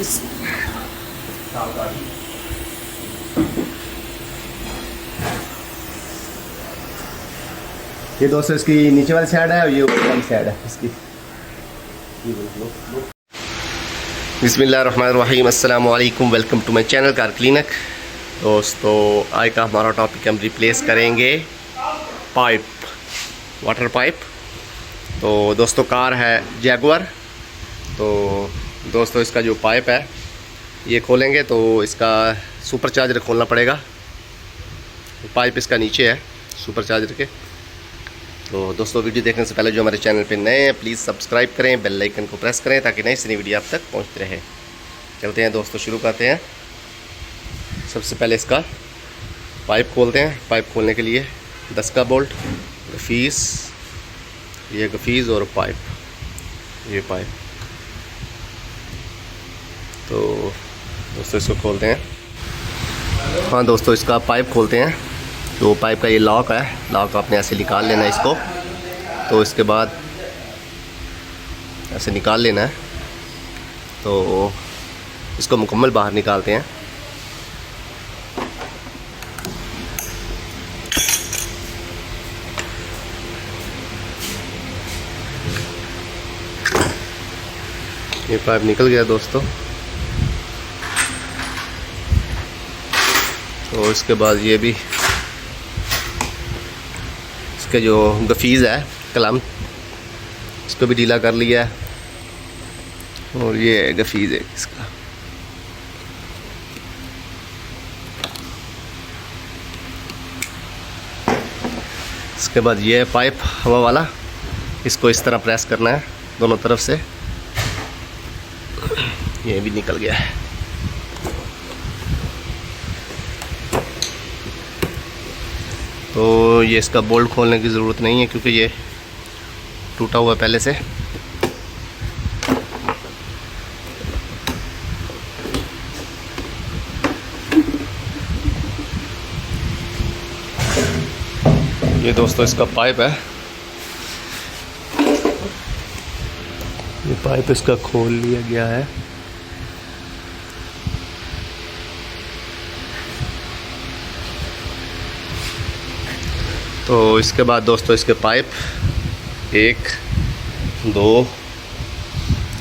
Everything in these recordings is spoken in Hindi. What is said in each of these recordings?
ये दोस्तों इसकी नीचे वाली साइड है और ये ऊपर वाली साइड है इसकी। बिस्मिल्लाहिर्रहमानिर्रहीम, अस्सलाम वालेकुम, welcome to my channel car clinic. दोस्तों आज का हमारा टॉपिक हम रिप्लेस करेंगे पाइप, वाटर पाइप। तो दोस्तों कार है जैगुआर। तो दोस्तों इसका जो पाइप है ये खोलेंगे तो इसका सुपर चार्जर खोलना पड़ेगा। पाइप इसका नीचे है सुपर चार्जर के। तो दोस्तों वीडियो देखने से पहले जो हमारे चैनल पे नए हैं प्लीज़ सब्सक्राइब करें, बेल आइकन को प्रेस करें ताकि नई से नई वीडियो आप तक पहुंचते रहे। चलते हैं दोस्तों, शुरू करते हैं। सबसे पहले इसका पाइप खोलते हैं। पाइप खोलने के लिए 10 का बोल्ट, गफीस, ये गफीस और पाइप, ये पाइप। तो दोस्तों इसको खोलते हैं। हाँ दोस्तों इसका पाइप खोलते हैं। तो पाइप का ये लॉक है, लॉक आपने ऐसे निकाल लेना है इसको। तो इसके बाद ऐसे निकाल लेना है। तो इसको मुकम्मल बाहर निकालते हैं। ये पाइप निकल गया दोस्तों। तो इसके बाद ये भी इसके जो गफीज़ है कलम, इसको भी ढीला कर लिया है। और ये गफीज़ है इसका। इसके बाद ये है पाइप हवा वाला, इसको इस तरह प्रेस करना है दोनों तरफ से। ये भी निकल गया है। तो ये इसका बोल्ट खोलने की ज़रूरत नहीं है क्योंकि ये टूटा हुआ पहले से। ये दोस्तों इसका पाइप है। ये पाइप इसका खोल लिया गया है। तो इसके बाद दोस्तों इसके पाइप 1, 2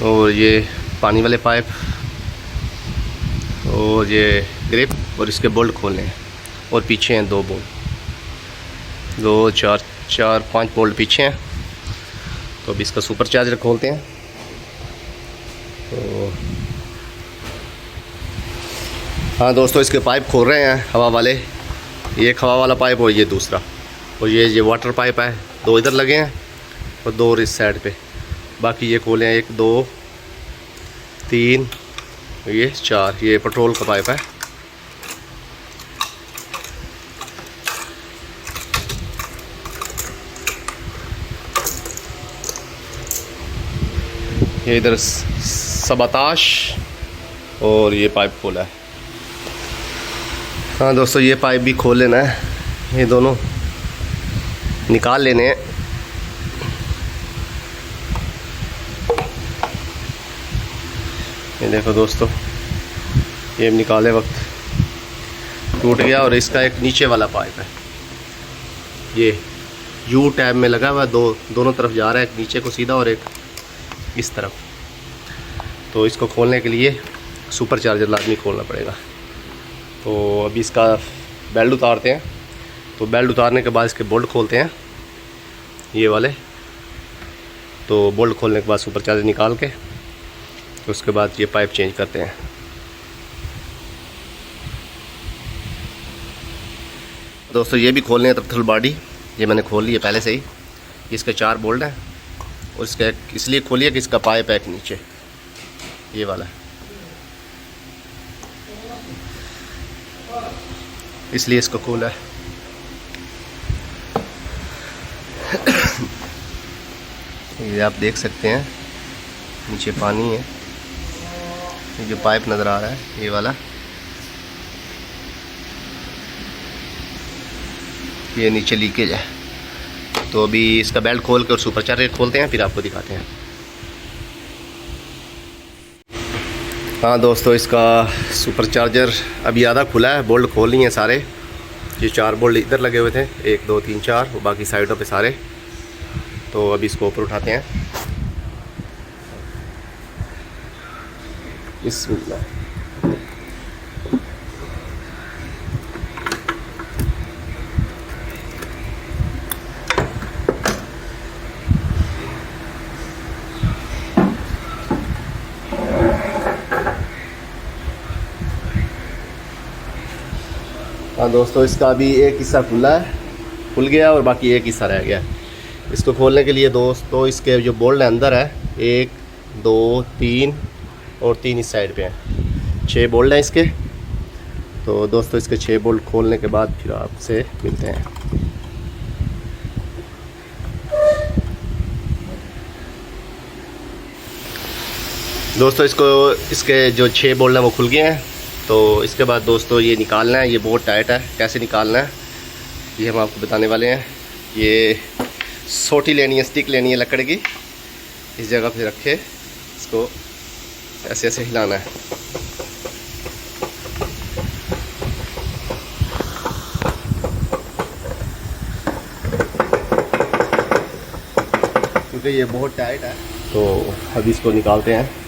और ये पानी वाले पाइप और ये ग्रिप और इसके बोल्ट खोलने हैं। और पीछे हैं 2 बोल्ट, 2, 4, 5 बोल्ट पीछे हैं। तो अभी इसका सुपर चार्जर खोलते हैं। तो हाँ दोस्तों इसके पाइप खोल रहे हैं हवा वाले। ये एक हवा वाला पाइप और ये दूसरा। और ये वाटर पाइप है, 2 इधर लगे हैं और 2 इस साइड पे। बाकी ये खोले हैं 1, 2, 3, ये 4। ये पेट्रोल का पाइप है। ये इधर 27 और ये पाइप खोला है। हाँ दोस्तों ये पाइप भी खोल लेना है, ये दोनों निकाल लेने हैं। ये देखो दोस्तों, ये निकाले वक्त टूट गया। और इसका एक नीचे वाला पाइप है, ये यू टैब में लगा हुआ है, दोनों तरफ जा रहा है, एक नीचे को सीधा और एक इस तरफ। तो इसको खोलने के लिए सुपर चार्जर लाजमी खोलना पड़ेगा। तो अभी इसका बेल्ट उतारते हैं। तो बेल्ट उतारने के बाद इसके बोल्ट खोलते हैं ये वाले। तो बोल्ट खोलने के बाद सुपर चार्जर निकाल के उसके बाद ये पाइप चेंज करते हैं। दोस्तों ये भी खोलने हैं थ्रल बॉडी, ये मैंने खोल ली है पहले से ही। इसके 4 बोल्ट हैं और इसका इसलिए खोलिए कि इसका पाइप है एक नीचे ये वाला, इसलिए इसको खोला है। ये आप देख सकते हैं नीचे पानी है। ये जो पाइप नज़र आ रहा है ये वाला, ये नीचे लीकेज है। तो अभी इसका बेल्ट खोल के और सुपर चार्जर खोलते हैं, फिर आपको दिखाते हैं। हाँ दोस्तों, इसका सुपर चार्जर अभी आधा खुला है, बोल्ट खोल नहीं है सारे। ये 4 बोल्ट इधर लगे हुए थे, 1 2 3 4, और बाकी साइडों पे सारे। तो अभी इसको ऊपर उठाते हैं। बिस्मिल्लाह। हाँ दोस्तों, इसका अभी एक हिस्सा खुल गया और बाकी एक हिस्सा रह गया। इसको खोलने के लिए दोस्तों इसके जो बोल्ट है अंदर है, 1 2 3 और 3 इस साइड पे हैं। 6 बोल्ट हैं इसके। तो दोस्तों इसके 6 बोल्ट खोलने के बाद फिर आपसे मिलते हैं। दोस्तों इसके जो 6 बोल्ट हैं वो खुल गए हैं। तो इसके बाद दोस्तों ये निकालना है। ये बहुत टाइट है, कैसे निकालना है ये हम आपको बताने वाले हैं। ये सोटी लेनी है, स्टिक लेनी है लकड़ की। इस जगह पे रखे इसको ऐसे ऐसे हिलाना है। क्योंकि ये बहुत टाइट है। तो अभी इसको निकालते हैं।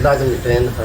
लाजमी ट्रेन है।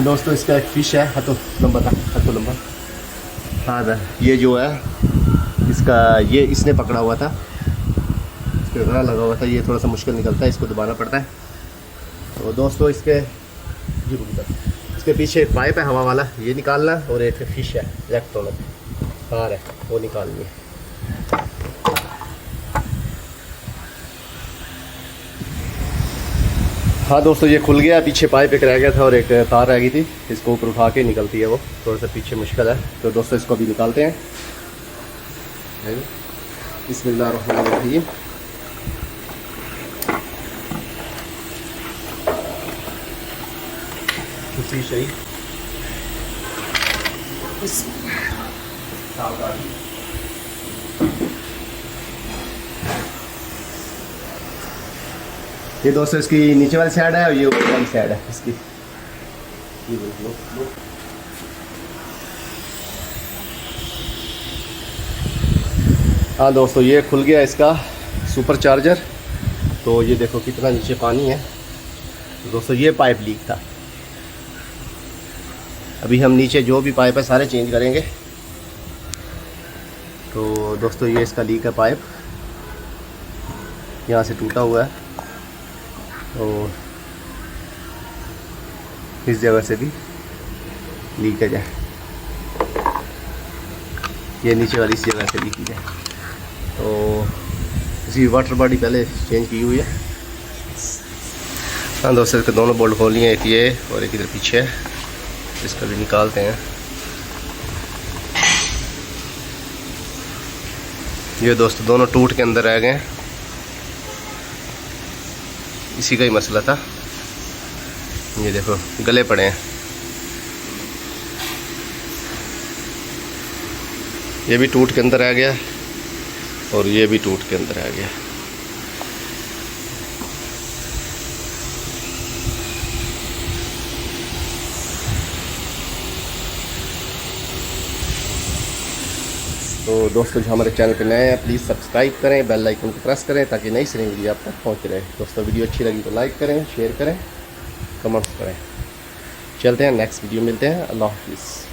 दोस्तों इसका एक फ़िश है, हतो लंबा। हाँ ये जो है इसका, ये इसने पकड़ा हुआ था, इसके गला लगा हुआ था। ये थोड़ा सा मुश्किल निकलता है, इसको दबाना पड़ता है। तो दोस्तों इसके पीछे एक पाइप है हवा वाला, ये निकालना, और एक फ़िश है इलेक्ट्रॉनिक कार है, वो निकालनी है। हाँ दोस्तों, ये खुल गया। पीछे पाइप एक रह गया था और एक तार रह गई थी, इसको ऊपर उठा के निकलती है वो। थोड़ा सा पीछे मुश्किल है। तो दोस्तों इसको अभी निकालते हैं। बिस्मिल्लाहिर्रहमानिर्रहीम। सही ये दोस्तों इसकी नीचे वाली साइड है और ये ऊपर वाली साइड है इसकी। ये लो। हाँ दोस्तों, ये खुल गया इसका सुपर चार्जर। तो ये देखो कितना नीचे पानी है। दोस्तों ये पाइप लीक था। अभी हम नीचे जो भी पाइप है सारे चेंज करेंगे। तो दोस्तों ये इसका लीक है पाइप, यहाँ से टूटा हुआ है और इस जगह से भी लीकेज है। ये नीचे वाली इस जगह से लीकेज है। तो इसकी वाटर बॉडी पहले चेंज की हुई है। हाँ दोस्तों, इसके दोनों बोल्ट खोल लिए, एक ये और एक इधर पीछे है। इसको भी निकालते हैं। ये दोस्तों दोनों टूट के अंदर रह गए, इसी का ही मसला था। ये देखो गले पड़े हैं। ये भी टूट के अंदर आ गया और ये भी टूट के अंदर आ गया। तो दोस्तों जो हमारे चैनल पे नए हैं प्लीज़ सब्सक्राइब करें, बेल आइकन को प्रेस करें ताकि नई से नई वीडियो आप तक पहुंच रहे। दोस्तों वीडियो अच्छी लगी तो लाइक करें, शेयर करें, कमेंट्स करें। चलते हैं, नेक्स्ट वीडियो मिलते हैं। अल्लाह हाफिज़।